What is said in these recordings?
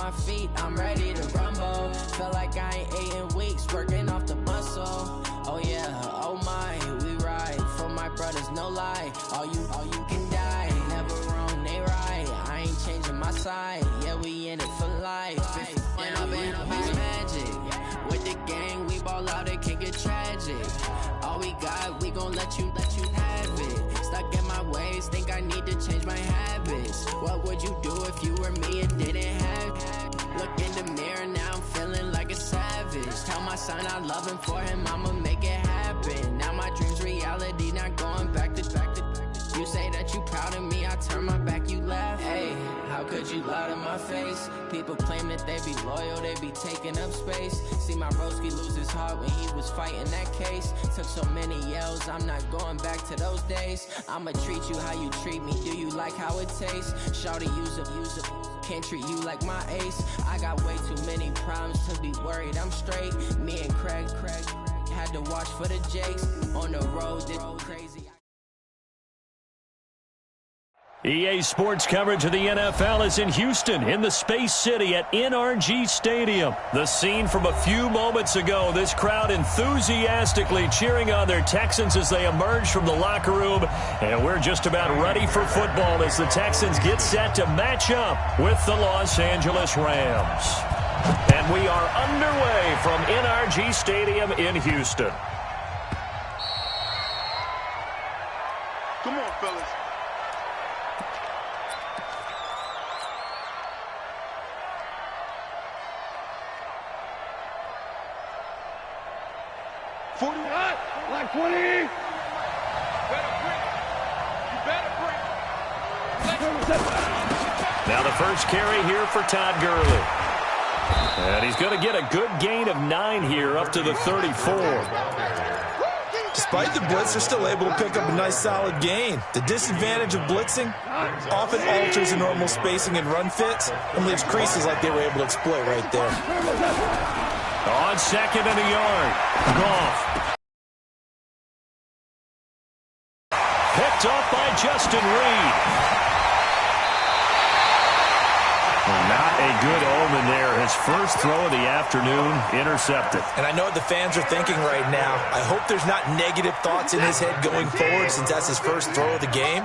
my feet, I'm ready to rumble. Feel like I ain't ate in weeks, working off the muscle. Oh yeah, oh my, we ride. For my brothers, no lie. All you can die. Never wrong, they right. I ain't changing my side. Yeah, we in it for life. When I've been magic. With the gang, we ball out, it can get tragic. All we got, we gon' let you have it. Stuck in my ways, think I need to change my habits. What would you do if you were me and didn't have it? Look in the mirror, now I'm feeling like a savage. Tell my son I love him, for him I'ma make it happen. Now my dream's reality, not going back to. You say that you proud of me, I turn my back, you laugh. Hey, how could you lie to my face? People claim that they be loyal, they be taking up space. See my broski lose his heart when he was fighting that case. Took so many yells, I'm not going back to those days. I'ma treat you how you treat me, do you like how it tastes? Shawty, use up, can't treat you like my ace. I got way too many problems to be worried, I'm straight. Me and Craig had to watch for the Jakes. On the road, this crazy. EA Sports coverage of the NFL is in Houston, in the Space City at NRG Stadium. The scene from a few moments ago, this crowd enthusiastically cheering on their Texans as they emerge from the locker room. And we're just about ready for football as the Texans get set to match up with the Los Angeles Rams. And we are underway from NRG Stadium in Houston. Come on, fellas. Like 20. You better bring. Now the first carry here for Todd Gurley. And he's going to get a good gain of 9 here up to the 34. Despite the blitz, they're still able to pick up a nice solid gain. The disadvantage of blitzing often alters the normal spacing and run fits and leaves creases like they were able to exploit right there. On second and a yard, Goff. Picked up by Justin Reed. Not a good omen there. His first throw of the afternoon intercepted. And I know what the fans are thinking right now. I hope there's not negative thoughts in his head going forward since that's his first throw of the game.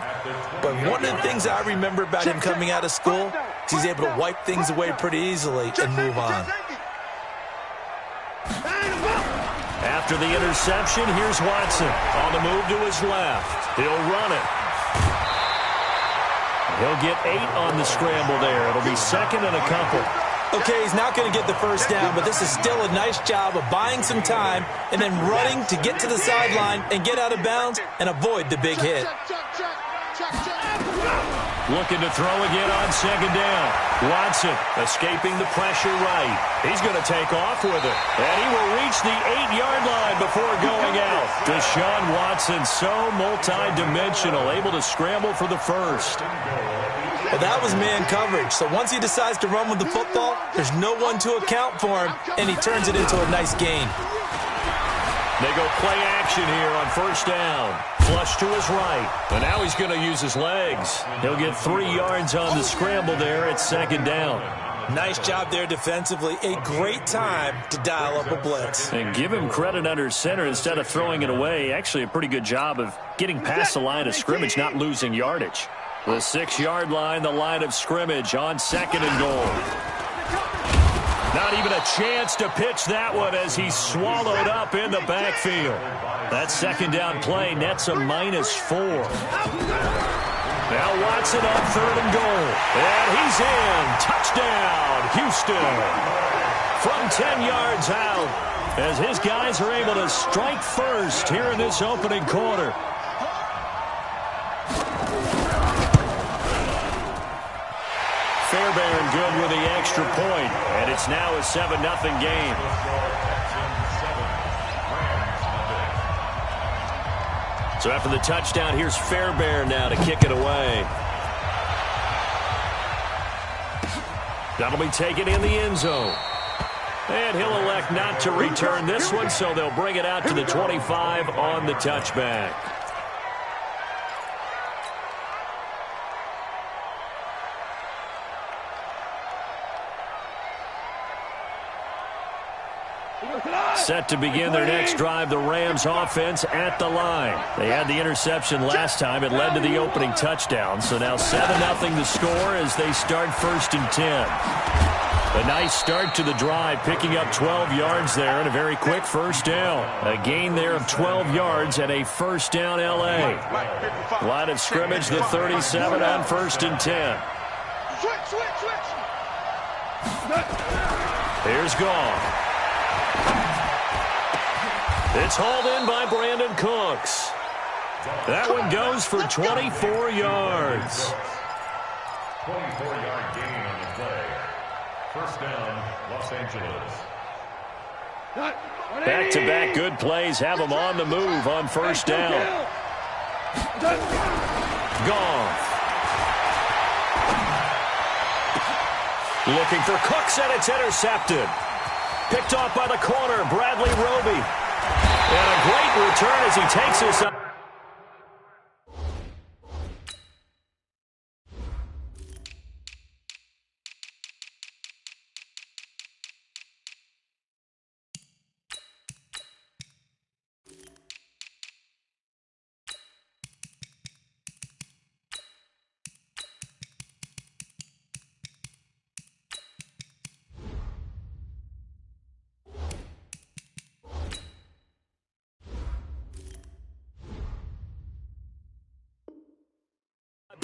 But one of the things I remember about him coming out of school is he's able to wipe things away pretty easily and move on. After the interception, here's Watson on the move to his left. He'll run it. He'll get 8 on the scramble there. It'll be second and a couple. Okay, he's not going to get the first down, but this is still a nice job of buying some time and then running to get to the sideline and get out of bounds and avoid the big hit. Looking to throw again on second down. Watson escaping the pressure right. He's going to take off with it. And he will reach the 8-yard line before going out. Deshaun Watson, so multi-dimensional, able to scramble for the first. Well, that was man coverage. So once he decides to run with the football, there's no one to account for him, and he turns it into a nice gain. They go play action here on first down. Flush to his right. And now he's going to use his legs. He'll get 3 yards on the scramble there at second down. Nice job there defensively. A great time to dial up a blitz. And give him credit under center instead of throwing it away. Actually a pretty good job of getting past the line of scrimmage, not losing yardage. The 6-yard line, the line of scrimmage on second and goal. Not even a chance to pitch that one as he's swallowed up in the backfield. That second down play nets a -4. Now Watson on third and goal. And he's in. Touchdown, Houston. From 10 yards out as his guys are able to strike first here in this opening quarter. Fairbairn good with the extra point, and it's now a 7-0 game. So after the touchdown, here's Fairbairn now to kick it away. That'll be taken in the end zone. And he'll elect not to return this one, so they'll bring it out to the 25 on the touchback. Set to begin their next drive, the Rams offense at the line. They had the interception last time. It led to the opening touchdown. So now 7-0 the score as they start 1st and 10. A nice start to the drive, picking up 12 yards there and a very quick first down. A gain there of 12 yards and a first down L.A. Line of scrimmage, the 37 on 1st and 10. Here's Goff. It's hauled in by Brandon Cooks. That one goes for 24 yards. 24-yard gain on the play. First down, Los Angeles. Back-to-back good plays have them on the move on first down. Goff. Looking for Cooks, and it's intercepted. Picked off by the corner, Bradley Roby. And a great return as he takes us up.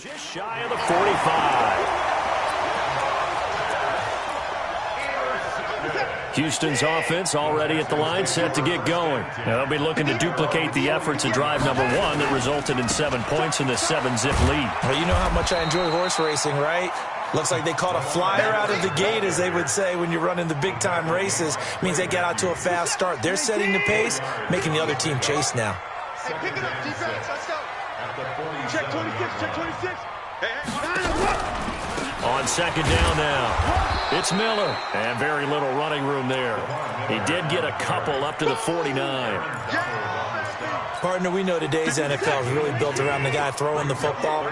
Just shy of the 45. Houston's offense already at the line, set to get going. Now they'll be looking to duplicate the efforts of drive number 1 that resulted in 7 points in the 7-zip lead. Well, you know how much I enjoy horse racing, right? Looks like they caught a flyer out of the gate, as they would say when you're running the big-time races. Means they get out to a fast start. They're setting the pace, making the other team chase now. Hey, pick it up, defense. Let's go. Check 26, check 26. On second down now, it's Miller. And very little running room there. He did get a couple up to the 49. Partner, we know today's NFL is really built around the guy throwing the football.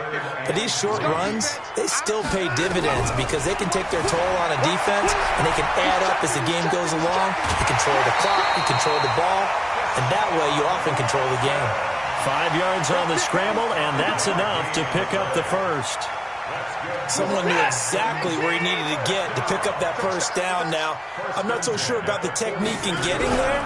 But these short runs, they still pay dividends because they can take their toll on a defense and they can add up as the game goes along. You control the clock, you control the ball, and that way you often control the game. 5 yards on the scramble, and that's enough to pick up the first. Someone knew exactly where he needed to get to pick up that first down. Now, I'm not so sure about the technique in getting there,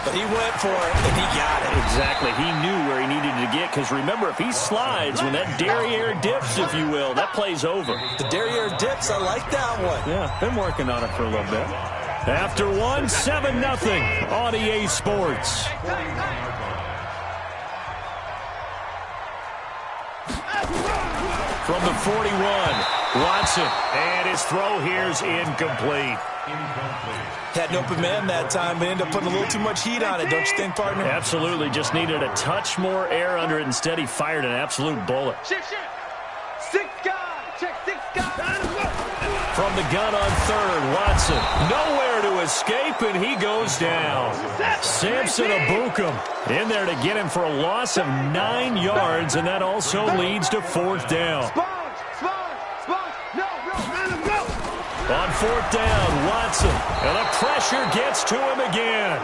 but he went for it, and he got it. Exactly. He knew where he needed to get, because remember, if he slides, when that derriere dips, if you will, that play's over. The derriere dips, I like that one. Yeah, been working on it for a little bit. After 1, 7-0 on EA Sports. From the 41, Watson, and his throw here's incomplete. Had an open man that time, but ended up putting a little too much heat on it, don't you think, partner? Absolutely, just needed a touch more air under it. Instead, he fired an absolute bullet. Shift. 6 guys, check 6 guys. From the gun on third, Watson, nowhere to escape, and he goes down. Samson Abukum in there to get him for a loss of 9 yards, and that also leads to 4th down. On 4th down, Watson, and the pressure gets to him again.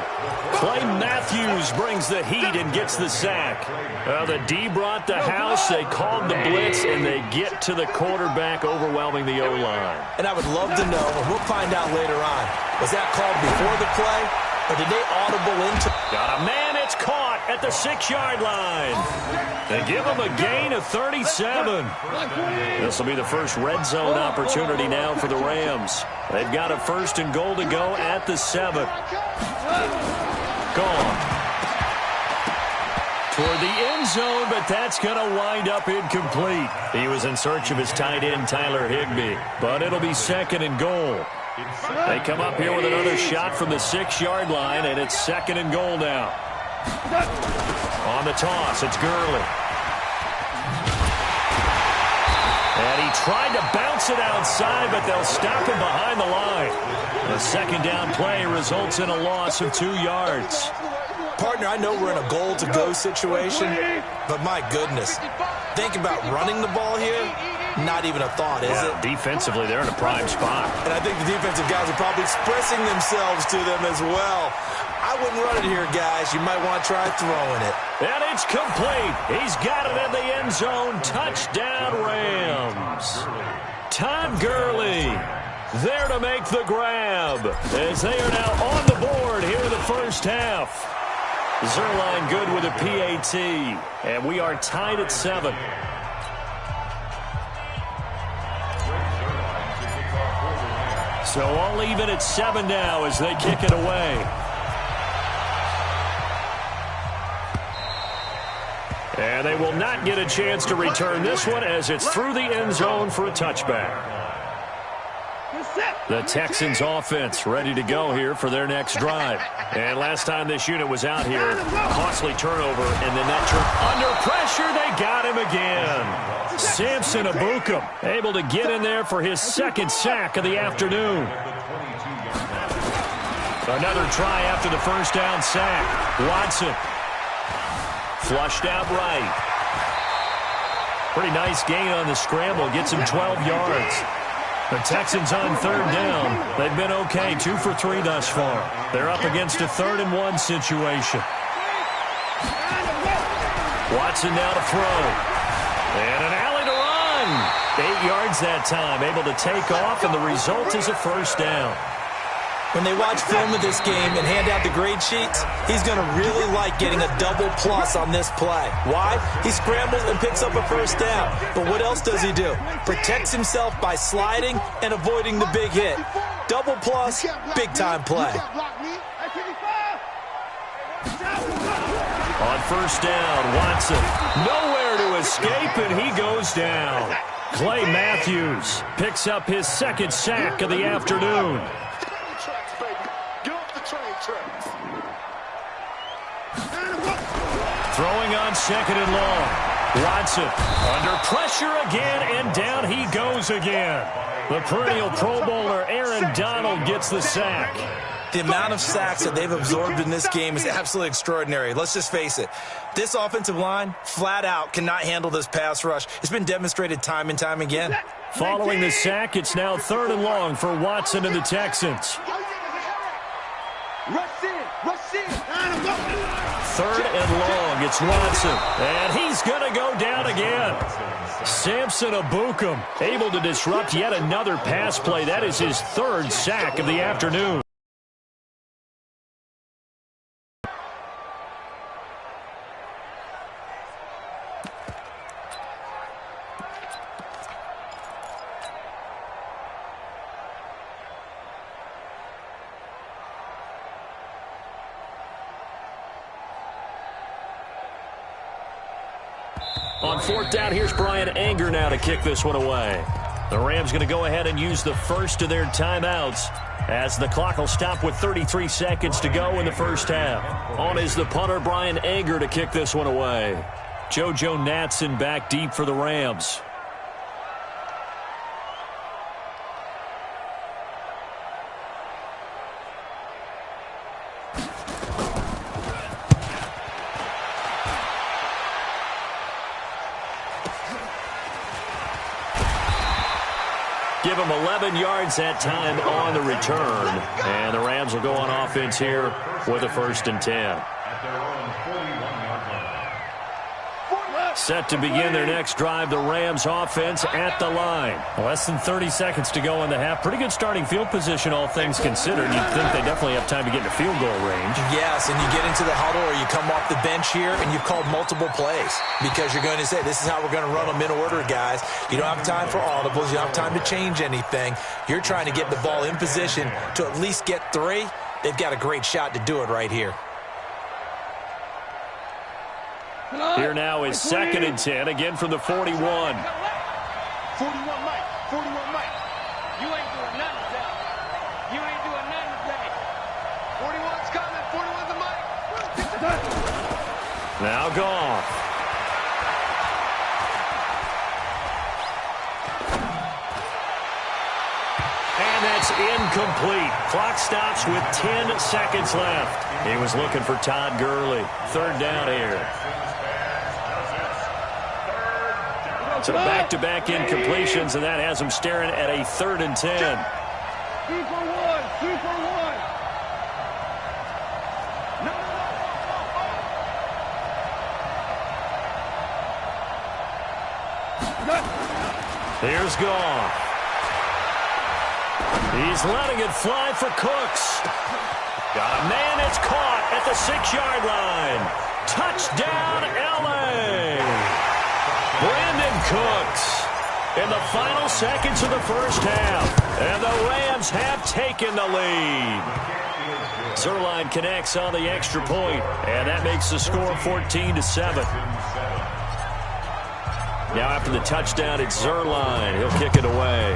Clay Matthews brings the heat and gets the sack. The D brought the house, they called the blitz, and they get to the quarterback, overwhelming the O-line. And I would love to know, and we'll find out later on, was that called before the play, or did they audible into? Got a man, it's caught at the 6-yard line. They give him a gain of 37. This will be the first red zone opportunity now for the Rams. They've got a 1st and goal to go at the 7. Gone. Toward the end zone, but that's going to wind up incomplete. He was in search of his tight end, Tyler Higbee, but it'll be 2nd and goal. They come up here with another shot from the 6-yard line, and it's 2nd and goal now. On the toss, it's Gurley. And he tried to bounce it outside, but they'll stop him behind the line. The 2nd down play results in a loss of 2 yards. Partner, I know we're in a goal-to-go situation, but my goodness, think about running the ball here. Not even a thought, is it? Defensively, they're in a prime spot. And I think the defensive guys are probably expressing themselves to them as well. I wouldn't run it here, guys. You might want to try throwing it. And it's complete. He's got it in the end zone. Touchdown, Rams. Todd Gurley there to make the grab as they are now on the board here in the first half. Zerline good with a PAT, and we are tied at 7. So all even at 7 now as they kick it away. And they will not get a chance to return this one as it's through the end zone for a touchback. The Texans offense ready to go here for their next drive. And last time this unit was out here, costly turnover, and then that under pressure, they got him again. Samson Abukum able to get in there for his second sack of the afternoon. Another try after the first down sack. Watson flushed out right. Pretty nice gain on the scramble. Gets him 12 yards. The Texans on third down. They've been okay, 2 for 3 thus far. They're up against a 3rd-and-1 situation. Watson now to throw. And an alley to run. 8 yards that time, able to take off, and the result is a first down. When they watch film of this game and hand out the grade sheets, he's going to really like getting a double plus on this play. Why? He scrambles and picks up a first down. But what else does he do? Protects himself by sliding and avoiding the big hit. Double plus, big-time play. On first down, Watson nowhere to escape, and he goes down. Clay Matthews picks up his second sack of the afternoon. Throwing on 2nd and long. Watson under pressure again, and down he goes again. The perennial Pro Bowler Aaron Donald gets the sack. The amount of sacks that they've absorbed in this game is absolutely extraordinary. Let's just face it. This offensive line, flat out, cannot handle this pass rush. It's been demonstrated time and time again. Following the sack, it's now 3rd and long for Watson and the Texans. Rush in, rush in. 3rd and long, it's Watson, and he's going to go down again. Samson Abukum able to disrupt yet another pass play. That is his 3rd sack of the afternoon. On 4th down, here's Brian Anger now to kick this one away. The Rams going to go ahead and use the first of their timeouts as the clock will stop with 33 seconds to go in the first half. On is the punter, Brian Anger, to kick this one away. JoJo Natson back deep for the Rams. Give him 11 yards that time on the return. And the Rams will go on offense here with a 1st and 10. Set to begin their next drive, the Rams offense at the line. Less than 30 seconds to go in the half. Pretty good starting field position, all things considered. You'd think they definitely have time to get into field goal range. Yes, and you get into the huddle or you come off the bench here and you've called multiple plays because you're going to say, this is how we're going to run them in order, guys. You don't have time for audibles. You don't have time to change anything. You're trying to get the ball in position to at least get 3. They've got a great shot to do it right here. Here now is 2nd and 10, again from the 41. 41 Mike, 41 Mike. You ain't doing nothing today. You ain't doing nothing today. 41's coming, 41's the Mike. Now gone. And that's incomplete. Clock stops with 10 seconds left. He was looking for Todd Gurley. 3rd down here. So back-to-back incompletions, and that has them staring at a 3rd and 10. 2 for 1. 2 for 1. Here's Goff. He's letting it fly for Cooks. Got a man that's caught at the 6-yard line. Touchdown, L.A. Brandon Cooks in the final seconds of the first half. And the Rams have taken the lead. Zerline connects on the extra point, and that makes the score 14-7. Now after the touchdown, it's Zerline. He'll kick it away.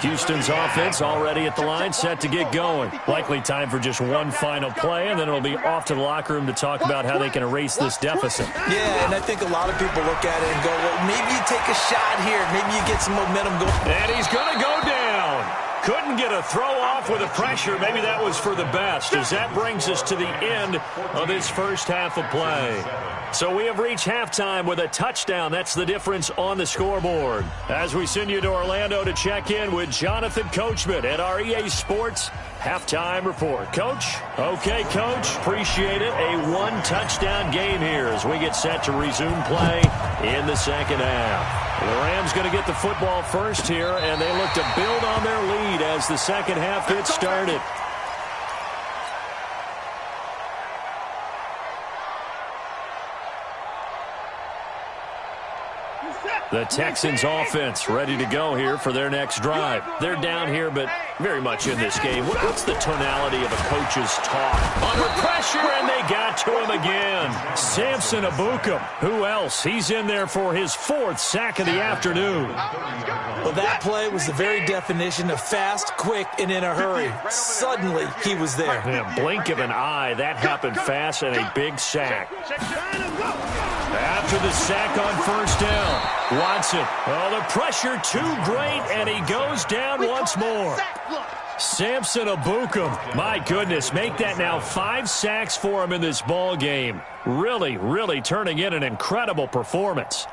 Houston's offense already at the line, set to get going. Likely time for just one final play, and then it'll be off to the locker room to talk about how they can erase this deficit. Yeah, and I think a lot of people look at it and go, well, maybe you take a shot here. Maybe you get some momentum going. And he's going to go down. Couldn't get a throw off with the pressure. Maybe that was for the best, as that brings us to the end of this first half of play. So we have reached halftime with a touchdown. That's the difference on the scoreboard. As we send you to Orlando to check in with Jonathan Coachman at our EA Sports Halftime Report. Coach? Okay, Coach. Appreciate it. A one-touchdown game here as we get set to resume play in the second half. The Rams going to get the football first here, and they look to build on their lead as the second half gets started. The Texans offense ready to go here for their next drive. They're down here, but very much in this game. What's the tonality of a coach's talk? Under pressure, and they got to him again. Samson Ebukam. Who else? He's in there for his 4th sack of the afternoon. Well, that play was the very definition of fast, quick, and in a hurry. Suddenly, he was there. In a blink of an eye, that happened fast, and a big sack. After the sack on first down, Watson. Oh, the pressure too great, and he goes down once more. Samson Ebukam. My goodness, make that now 5 sacks for him in this ball game. Really, really turning in an incredible performance.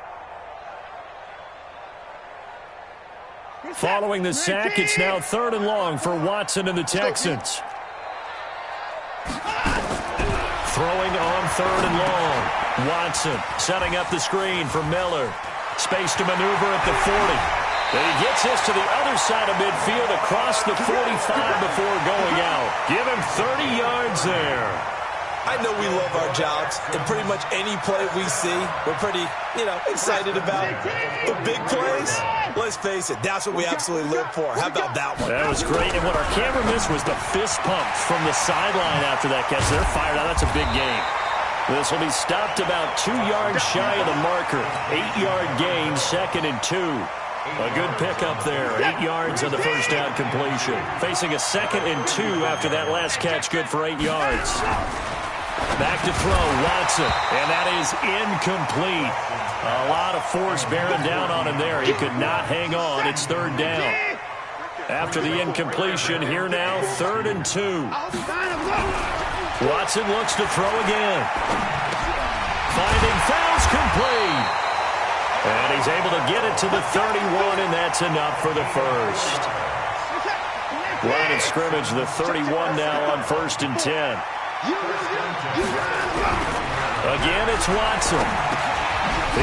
Following the sack, it's now 3rd and long for Watson and the Texans. Throwing on 3rd and long. Watson setting up the screen for Miller. Space to maneuver at the 40. And he gets this to the other side of midfield across the 45 before going out. Give him 30 yards there. I know we love our jobs, and pretty much any play we see, we're pretty, excited about. The big plays, let's face it, that's what we absolutely live for. How about that one? That was great, and what our camera missed was the fist pump from the sideline after that catch. They're fired out. That's a big game. This will be stopped about 2 yards shy of the marker. 8-yard gain, 2nd and 2. A good pickup there. 8 yards on the first down completion. Facing a 2nd and 2 after that last catch. Good for 8 yards. Back to throw, Watson. And that is incomplete. A lot of force bearing down on him there. He could not hang on. It's 3rd down. After the incompletion, here now, 3rd and 2. Watson looks to throw again. Finding fouls complete. And he's able to get it to the 31, and that's enough for the first. Line of scrimmage, the 31 now on 1st and 10. Again, it's Watson.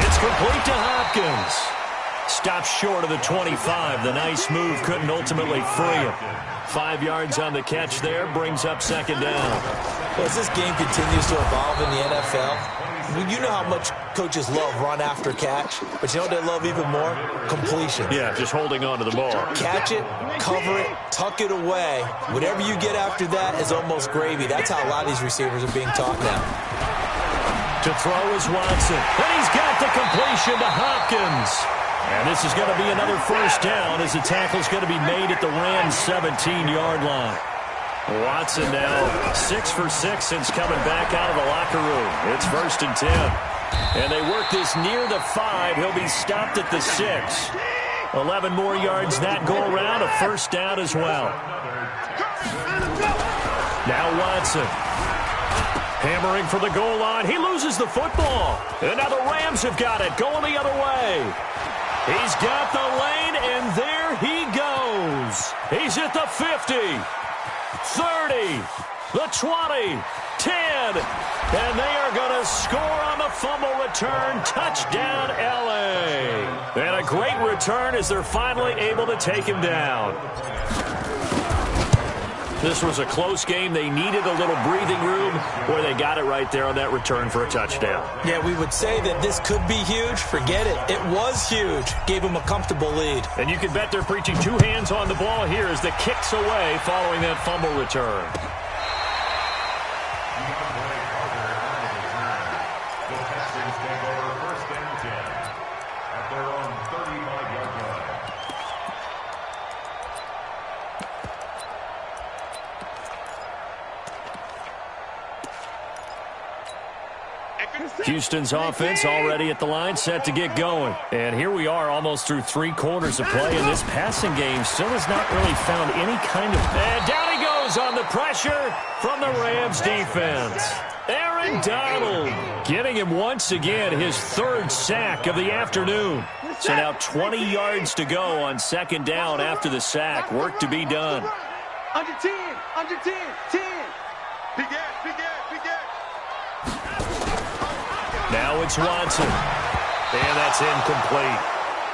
It's complete to Hopkins. Stops short of the 25. The nice move couldn't ultimately free him. 5 yards on the catch there, brings up 2nd down. Well, as this game continues to evolve in the NFL, you know how much coaches love run after catch, but you know what they love even more? Completion. Yeah, just holding on to the ball. Catch it, cover it, tuck it away. Whatever you get after that is almost gravy. That's how a lot of these receivers are being taught now. To throw is Watson, and he's got the completion to Hopkins. And this is going to be another first down as the tackle's going to be made at the Rams' 17-yard line. Watson now 6 for 6 since coming back out of the locker room. It's 1st and 10. And they work this near the 5. He'll be stopped at the 6. 11 more yards that go around, a first down as well. Now Watson. Hammering for the goal line. He loses the football. And now the Rams have got it, going the other way. He's got the lane, and there he goes. He's at the 50, 30, the 20, 10, and they are going to score on the fumble return. Touchdown, L.A. And a great return as they're finally able to take him down. This was a close game. They needed a little breathing room where they got it right there on that return for a touchdown. Yeah, we would say that this could be huge. Forget it. It was huge. Gave them a comfortable lead. And you can bet they're preaching two hands on the ball here as the kick's away following that fumble return. Houston's offense already at the line, set to get going. And here we are almost through 3 quarters of play, and this passing game still has not really found any kind of... And down he goes on the pressure from the Rams defense. Aaron Donald getting him once again his 3rd sack of the afternoon. So now 20 yards to go on 2nd down after the sack. Work to be done. Under 10, 10. Now it's Watson. And that's incomplete.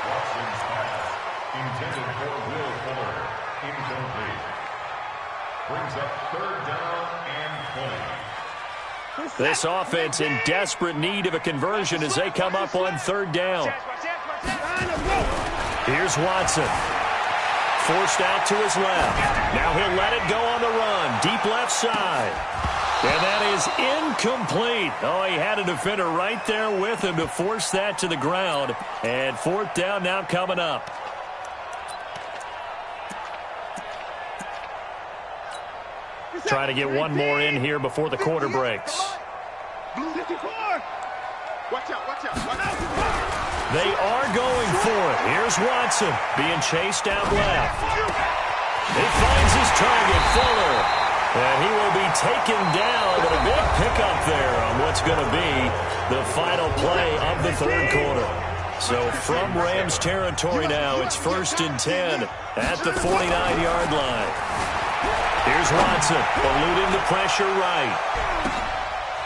Watson's pass intended for Will Fuller. Incomplete. Brings up 3rd down and 20. This offense in desperate need of a conversion as they come up on 3rd down. Here's Watson. Forced out to his left. Now he'll let it go on the run. Deep left side. And that is incomplete. Oh, he had a defender right there with him to force that to the ground. And 4th down now coming up. Trying to get one more in here before the quarter breaks. They are going for it. Here's Watson being chased out left. He finds his target, Fuller. And he will be taken down, but a big pickup there on what's going to be the final play of the 3rd quarter. So from Rams territory now, it's 1st and 10 at the 49-yard line. Here's Watson, eluding the pressure right.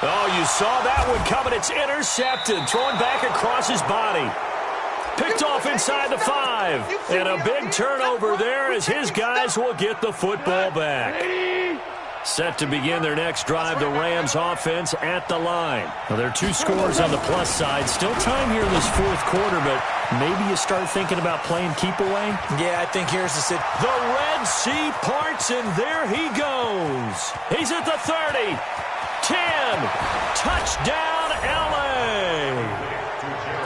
Oh, you saw that one coming. It's intercepted, thrown back across his body. Picked off inside the 5. And a big turnover there as his guys will get the football back. Set to begin their next drive, the Rams offense at the line. Well, there are 2 scores on the plus side. Still time here in this 4th quarter, but maybe you start thinking about playing keep away? Yeah, I think here's the sit. The Red Sea parts, and there he goes. He's at the 30. 10. Touchdown, L.A.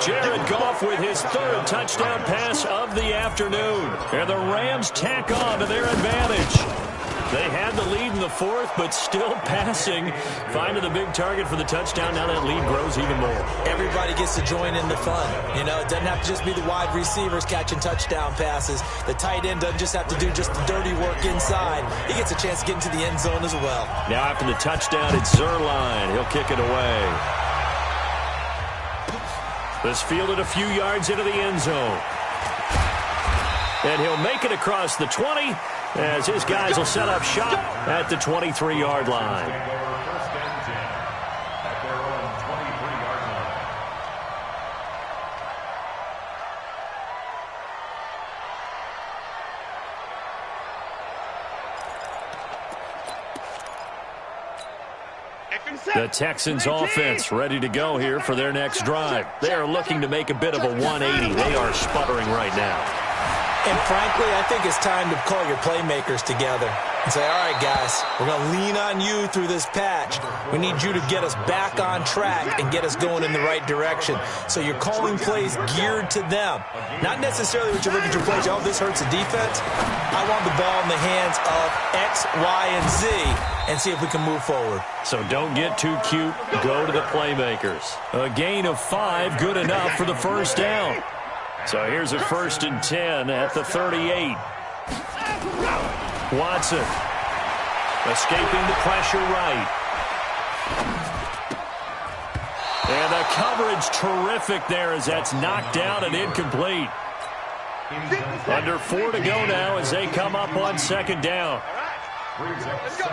Jared Goff with his 3rd touchdown pass of the afternoon. And the Rams tack on to their advantage. They had the lead in the 4th, but still passing. Finding the big target for the touchdown. Now that lead grows even more. Everybody gets to join in the fun. You know, it doesn't have to just be the wide receivers catching touchdown passes. The tight end doesn't just have to do just the dirty work inside. He gets a chance to get into the end zone as well. Now after the touchdown, it's Zerline. He'll kick it away. This fielded a few yards into the end zone. And he'll make it across the 20 as his guys will set up shop at the 23-yard line. First and 10 at their own 23-yard line. The Texans offense ready to go here for their next drive. They are looking to make a bit of a 180. They are sputtering right now. And frankly, I think it's time to call your playmakers together and say, all right, guys, we're going to lean on you through this patch. We need you to get us back on track and get us going in the right direction. So you're calling plays geared to them. Not necessarily what you look at your plays, oh, this hurts the defense. I want the ball in the hands of X, Y, and Z and see if we can move forward. So don't get too cute. Go to the playmakers. A gain of 5, good enough for the first down. So here's a 1st and 10 at the 38. Watson escaping the pressure right. And the coverage terrific there as that's knocked down and incomplete. Under 4 to go now as they come up on 2nd down. Let's go.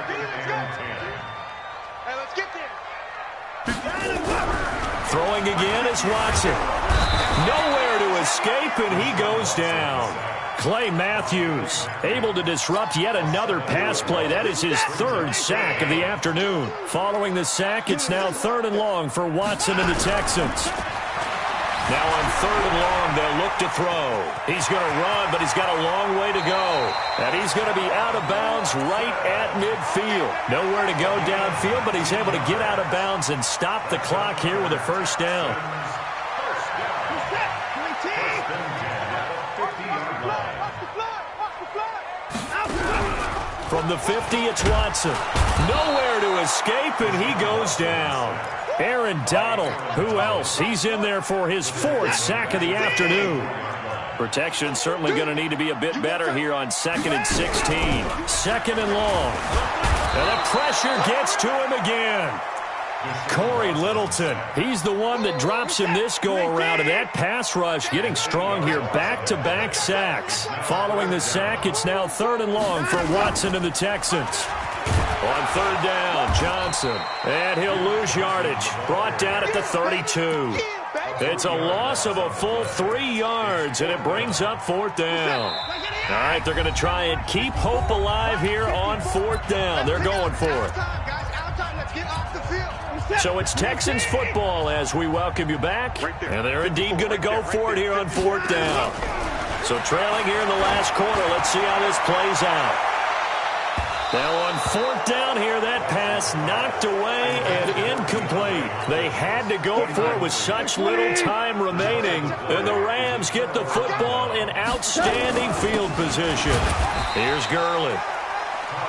Hey, let's get there. Throwing again is Watson. Nowhere to escape, and he goes down. Clay Matthews able to disrupt yet another pass play. That is his 3rd sack of the afternoon. Following the sack, it's now 3rd and long for Watson and the Texans. Now on 3rd and long, they'll look to throw. He's going to run, but he's got a long way to go. And he's going to be out of bounds right at midfield. Nowhere to go downfield, but he's able to get out of bounds and stop the clock here with a 1st down. From the 50, it's Watson. Nowhere to escape, and he goes down. Aaron Donald, who else? He's in there for his 4th sack of the afternoon. Protection certainly going to need to be a bit better here on 2nd and 16. 2nd and long. And the pressure gets to him again. Corey Littleton, he's the one that drops him this go-around, and that pass rush getting strong here. Back-to-back sacks. Following the sack, it's now 3rd and long for Watson and the Texans. On 3rd down, Johnson, and he'll lose yardage. Brought down at the 32. It's a loss of a full 3 yards, and it brings up 4th down. All right, they're going to try and keep hope alive here on 4th down. They're going for it. So it's Texans football as we welcome you back. And they're indeed going to go for it here on 4th down. So trailing here in the last quarter, let's see how this plays out. Now on 4th down here, that pass knocked away and incomplete. They had to go for it with such little time remaining. And the Rams get the football in outstanding field position. Here's Gurley.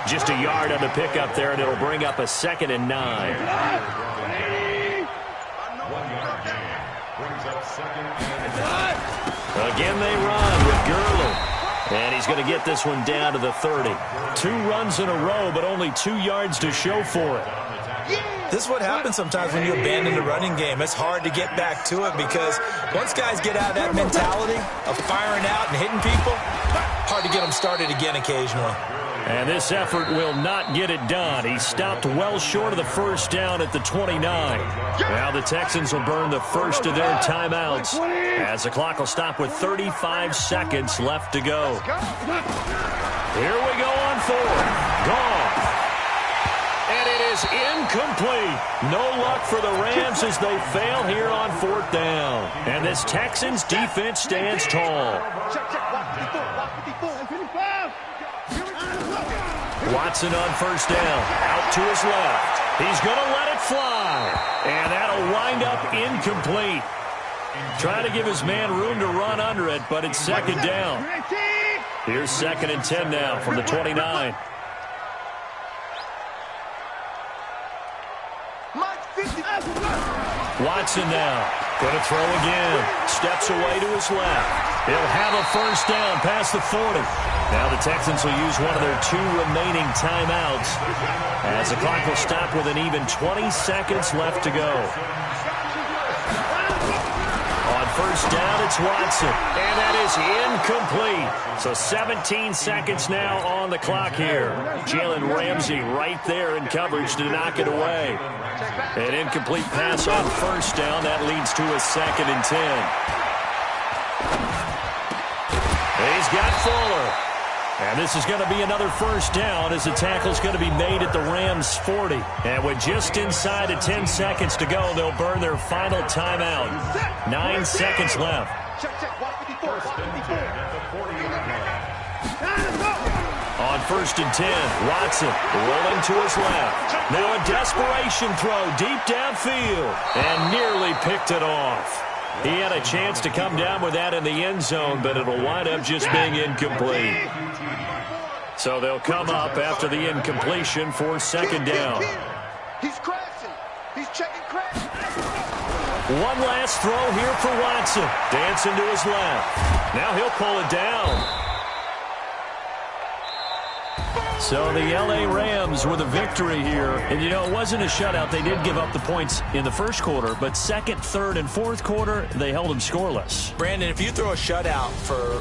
Just a yard on the pickup there, and it'll bring up a 2nd and 9. Again they run with Gurley. And he's going to get this one down to the 30. 2 runs in a row, but only 2 yards to show for it. This is what happens sometimes when you abandon the running game. It's hard to get back to it because once guys get out of that mentality of firing out and hitting people, hard to get them started again occasionally. And this effort will not get it done. He stopped well short of the 1st down at the 29. Now the Texans will burn the first of their timeouts as the clock will stop with 35 seconds left to go. Here we go on 4th. Gone. And it is incomplete. No luck for the Rams as they fail here on 4th down. And this Texans defense stands tall. Watson on 1st down. Out to his left. He's going to let it fly. And that'll wind up incomplete. Trying to give his man room to run under it, but it's 2nd down. Here's 2nd and 10 now from the 29. Watson now. Going to throw again. Steps away to his left. He'll have a 1st down past the 40. Now the Texans will use one of their 2 remaining timeouts as the clock will stop with an even 20 seconds left to go. On 1st down, it's Watson. And that is incomplete. So 17 seconds now on the clock here. Jalen Ramsey right there in coverage to knock it away. An incomplete pass on 1st down. That leads to a 2nd and 10. He's got Fuller. And this is going to be another 1st down as the tackle's going to be made at the Rams' 40. And with just inside of 10 seconds to go, they'll burn their final timeout. 9 seconds left. On 1st and 10, Watson rolling to his left. Now a desperation throw deep downfield and nearly picked it off. He had a chance to come down with that in the end zone, but it'll wind up just being incomplete. So they'll come up after the incompletion for 2nd down. He's crashing. He's checking crash. One last throw here for Watson. Dancing to his left. Now he'll pull it down. So the L.A. Rams with a victory here. And, you know, it wasn't a shutout. They did give up the points in the first quarter, but second, third, and fourth quarter, they held them scoreless. Brandon, if you throw a shutout for